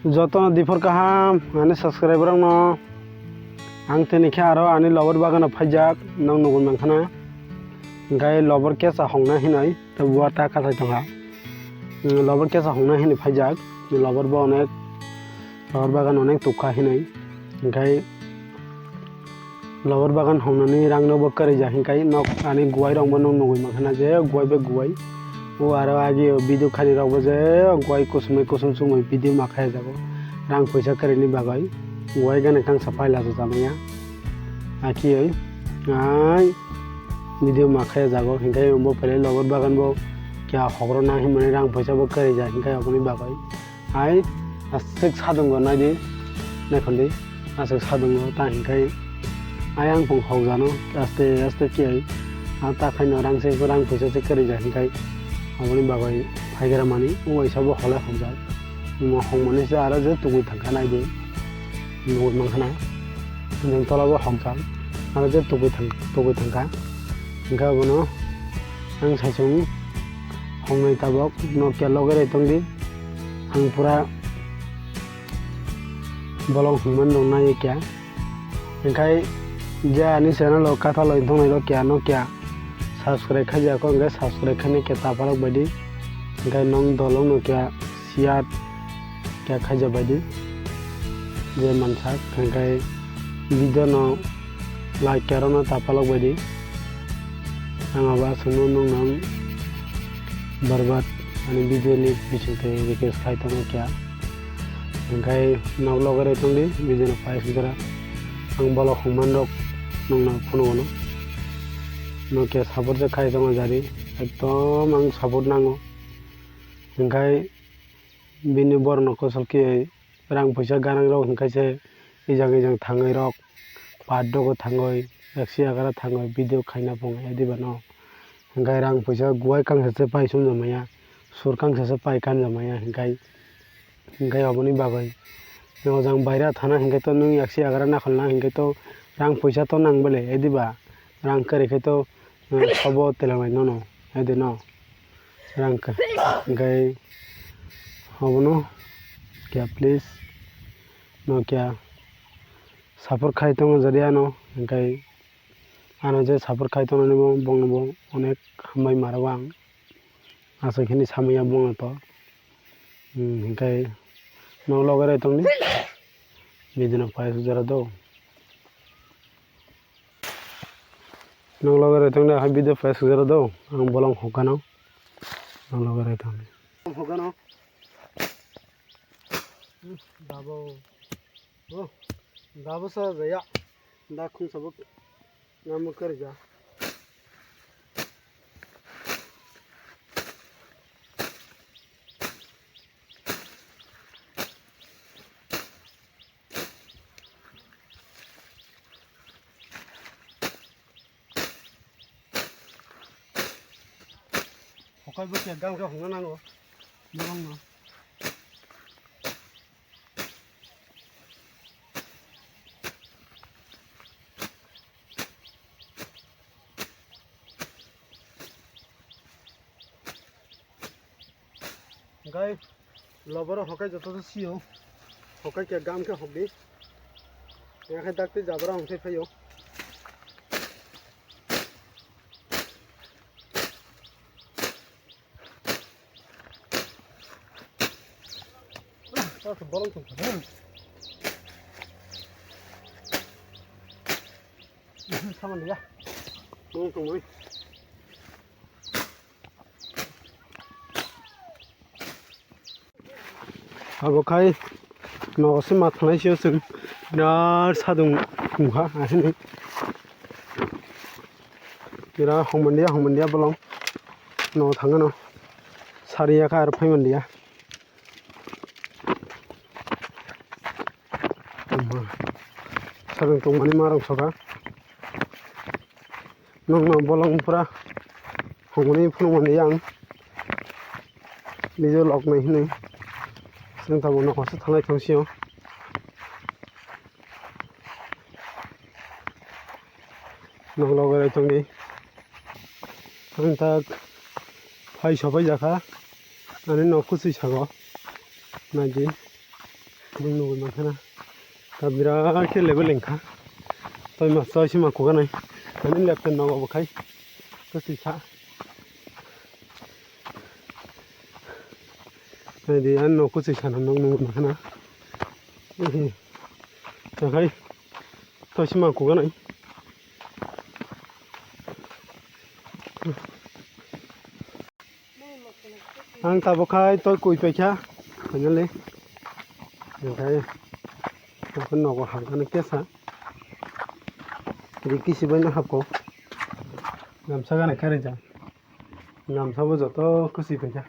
Jotono difor kaham ani subscriber no ang tenikhe aro ani lobar bagano phaijak nang nugun mangkhana gai lobar kesa hongna hinai to buata kasai tongha lobar kesa hongna hini phaijak lobar bo onek lobar bagan onek tukha hinai gai lobar bagan hongnani rang no bokkari ja hinkai nok ani guwai rong bo nang nugun mangkhana je guwai be guwai o aro agi video khani rok bo je guwai kusum sumai video makhaya jago rang paisa karini bagai guwai gane kang sapai la jamaya aki oi ai video makhaya jago hinkai bo pele lobar bagan bo kya hogro na himani rang paisa bo kari ja hinkai apni bagai ai asik sadung go nai di nakhandi asik sadung go ta hinkai ai ang pong hojano aste ki ai ta khaino rang se rang paisa se kari ja hinkai apni bagai phaigera mani o aisa bo hola homja mo hongmani se ara je tugui thangka nai di nugun mangkhana jeng tola bo hongka ara je tugui thangka hingka bono ang saisung hongnai tabok no kelogere tongdi ang pura bolong hungman dong nai kya hingkai je ani channel o katha loi thongnai ro kya no kya subscribe khaja ko hingkai subscribe khani ke tapalok baidi hingkai nong dolong no kya siat kya khaja baidi je mansak hingkai video no like kero no tapalok baidi ang aba sunu nong nang barbat ani video ni bichute request khai tongo kya hingkai nog logare tongdi video no pai sudara ang bolok hungman rok nong na phono no no kya support je khai tongo jari ekdom ang support nango hingkai bini borno kosol ki rang paisa ganang rok hingkai se ijang thangai rok paddo ko thangoi 111 thangoi video khaina pong ediba no hingkai rang paisa guwai kangsa se pai sum jamaya sur kangsa se pai kan jamaya hingkai oboni bagai no jang baira thana hingkai to nung 111 na kholna hingkai to rang paisa to nangbole ediba rang kari khai to sobo telangai no edi no rang hingkai obono kya please no kya support khai tongo jari ano hingkai ano je support khai tongo ni bongno bo onek hambai marago ang asa khini samaya bongno to hingkai no logare tongni bidino pai jara do no logare tongni ha video pai jara do ang bolong hokano no logare tongni hokano dabo sa jaya da khung sabuk ngam karja hokai bu kya gang ka hungna nango bolong no gai lobar hokai joto siyo hokai ke gam ke hobdi ya khai dakte jabara hongse phayo ta bolong tung saman ya bolong tung moi abokai no se ma thanai sio sung birat sadung hungha asini birat hongmandia bolong no thangano sariya ka ar phaimandia sadung tungmani marong soka nong no bolong pura hongmani phunmani yang video log nai hinai जों दा न खौसे थांनाय थांसियो नंगलगरे तंगि आं दा phi सबाय जाखा आरो न खुसि sago नायदि nung nung makana ta birat ke level lengkha toy ma toy sima ko ganai ani left no go khai to si sa ai di an no ko si sa nung nung makana ta khai toy sima ko ganai ang tabo khai toy kui pe kha kanale kai kon no ko ham kan kesa riki sibai na hapko gamsa gana kare ja gamsa bo joto kusi pe kha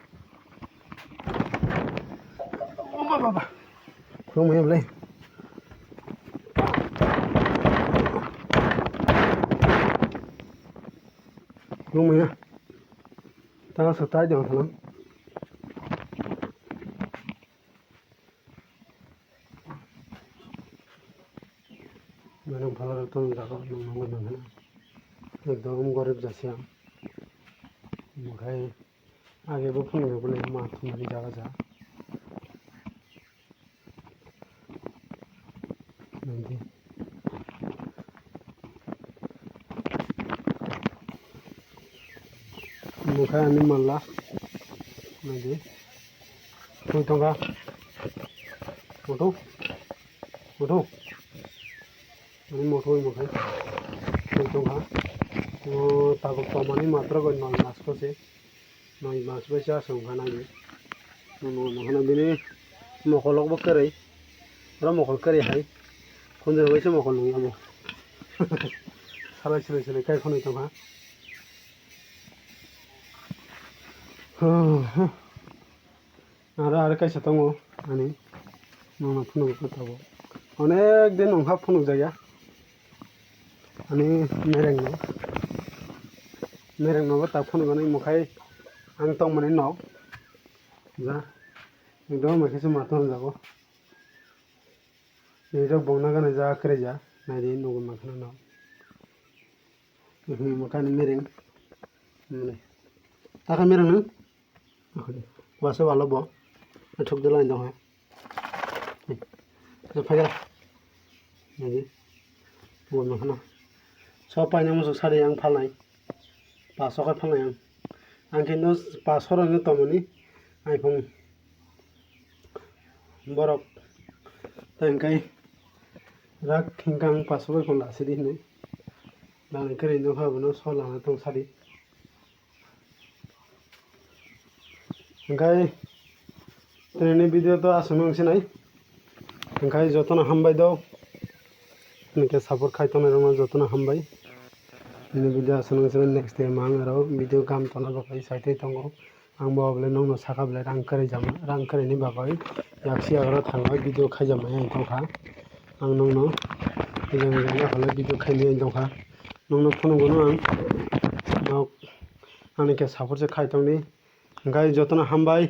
oma baba không em lên không mày ta sợ tái được thằng मैंने भला तो जागा number number एकदम गरीब जैसे मुखाय आगे वो phone में बोले माँ तुम्हारी जागा जा नहीं मुखाय अन्य मल्ला नहीं कोई तो का उठो उठो ini motor mokai itu kan takut pamani matra kau nol mas ko se nol mas baca sungkan aja nol mana bini mokolok bekerai orang mokol keri hai konjol baca mokol nungi amo salah sila kai kono itu kan ada kai setongo ani nol punu ketabu अनेक दिन अंखा फुनुक जाया अनि मेरें no ता फुनुक नै मुखाय आं तंग माने न जा एकदम मखे से माथन जागो ये जो बोंना गने जा करे जा नायदि नगन माखना न मुखाय मेरें नै ताका मेरें न वासो वालो बो ठोक दे लाइन दं है फायदा नहीं वो मखना सब पाइना मुझे सारे आं फालनाय 500 का फालनाय आं किन्तु 500 रांनि तमनि आइफोन बरफ तंकाय राग हिंकां 500 को लासिदि ने लानाय करिनो हाबनो सलाना दं सारि ओंखाय दिनैनि भिडिअ तो आसामावसै ओंखाय जतना हामबाय दं इनके सापर्ट खायथ'नाय रंगा जतना हामबाय ini video asaमावसै नेक्स्ट टाइम आं आरो भिडिअ गाम तना बागै साइथै दङ आं बावले नंनो साखाबले रां करेनि बागै याक्सि आग्रा थांबाय भिडिअ खायजामाय आं दंखा आं नंनो मोजां हले भिडिअ खायनि दंखा नंनो फुनुगोनो आं आंनिके सापर्ट से खायथ'नि ओंखाय जतना हामबाय